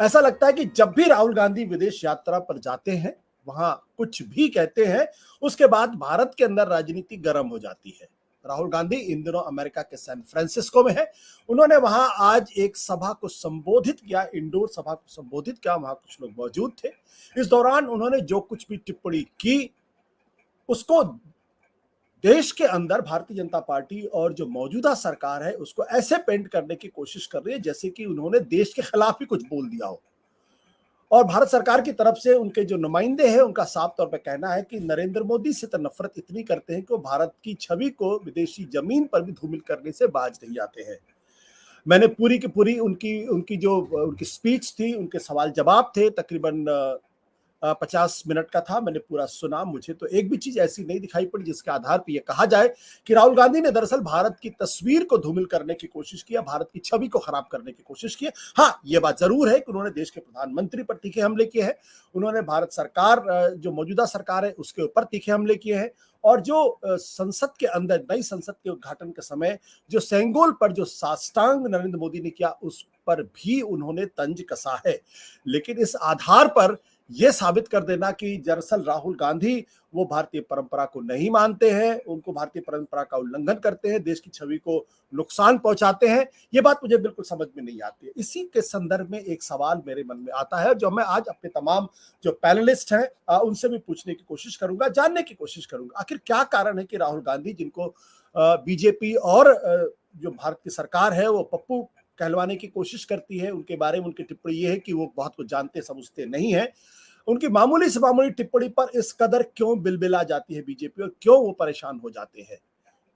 ऐसा लगता है कि जब भी राहुल गांधी विदेश यात्रा पर जाते हैं, वहां कुछ भी कहते हैं, उसके बाद भारत के अंदर राजनीति गर्म हो जाती है। राहुल गांधी इन दिनों अमेरिका के सैन फ्रांसिस्को में है। उन्होंने वहां आज एक सभा को संबोधित किया, इंडोर सभा को संबोधित किया, वहां कुछ लोग मौजूद थे। इस दौरान उन्होंने जो कुछ भी टिप्पणी की, उसको देश के अंदर भारतीय जनता पार्टी और जो मौजूदा सरकार है उसको ऐसे पेंट करने की कोशिश कर रही है जैसे कि उन्होंने देश के खिलाफ ही कुछ बोल दिया हो। और भारत सरकार की तरफ से उनके जो नुमाइंदे हैं, उनका साफ तौर पे कहना है कि नरेंद्र मोदी से तो नफरत इतनी करते हैं कि वो भारत की छवि को विदेशी जमीन पर भी धूमिल करने से बाज नहीं आते हैं। मैंने पूरी की पूरी उनकी उनकी जो उनकी स्पीच थी, उनके सवाल जवाब थे, तकरीबन 50 मिनट का था। मैंने पूरा सुना। मुझे तो एक भी चीज ऐसी नहीं दिखाई पड़ी जिसके आधार पर यह कहा जाए कि राहुल गांधी ने दरअसल भारत की तस्वीर को धूमिल करने की कोशिश किया, भारत की छवि को खराब करने की कोशिश की। हाँ, यह बात जरूर है कि उन्होंने देश के प्रधानमंत्री पर तीखे हमले किए हैं, उन्होंने भारत सरकार, जो मौजूदा सरकार है, उसके ऊपर तीखे हमले किए हैं, और जो संसद के अंदर नई संसद के उद्घाटन के समय जो सेंगोल पर जो साष्टांग नरेंद्र मोदी ने किया, उस पर भी उन्होंने तंज कसा है। लेकिन इस आधार पर यह साबित कर देना कि दरअसल राहुल गांधी वो भारतीय परंपरा को नहीं मानते हैं, उनको भारतीय परंपरा का उल्लंघन करते हैं, देश की छवि को नुकसान पहुंचाते हैं, ये बात मुझे बिल्कुल समझ में नहीं आती है। इसी के संदर्भ में एक सवाल मेरे मन में आता है, जो मैं आज अपने तमाम जो पैनलिस्ट हैं उनसे भी पूछने की कोशिश करूंगा, जानने की कोशिश करूंगा, आखिर क्या कारण है कि राहुल गांधी, जिनको बीजेपी और जो भारत की सरकार है वो पप्पू कहलवाने की कोशिश करती है, उनके बारे में उनकी टिप्पणी ये है कि वो बहुत कुछ जानते समझते नहीं है, उनकी मामूली से मामूली टिप्पणी पर इस कदर क्यों बिलबिला जाती है बीजेपी, और क्यों वो परेशान हो जाते हैं?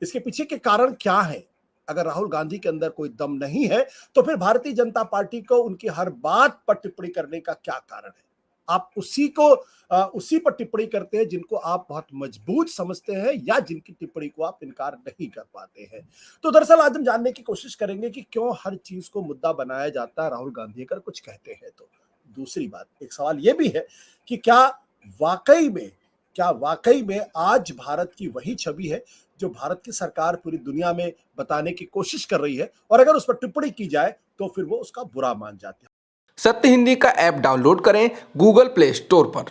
इसके पीछे के कारण क्या है? अगर राहुल गांधी के अंदर कोई दम नहीं है, तो फिर भारतीय जनता पार्टी को उनकी हर बात पर टिप्पणी करने का क्या कारण है? आप उसी पर टिप्पणी करते हैं जिनको आप बहुत मजबूत समझते हैं, या जिनकी टिप्पणी को आप इनकार नहीं कर पाते हैं। तो दरअसल आज हम जानने की कोशिश करेंगे कि क्यों हर चीज को मुद्दा बनाया जाता है राहुल गांधी अगर कुछ कहते हैं तो। दूसरी बात, एक सवाल यह भी है कि वाकई में आज भारत की वही छवि है जो भारत की सरकार पूरी दुनिया में बताने की कोशिश कर रही है, और अगर उस पर टिप्पणी की जाए तो फिर वो उसका बुरा मान जाते हैं। सत्य हिंदी का ऐप डाउनलोड करें गूगल प्ले स्टोर पर।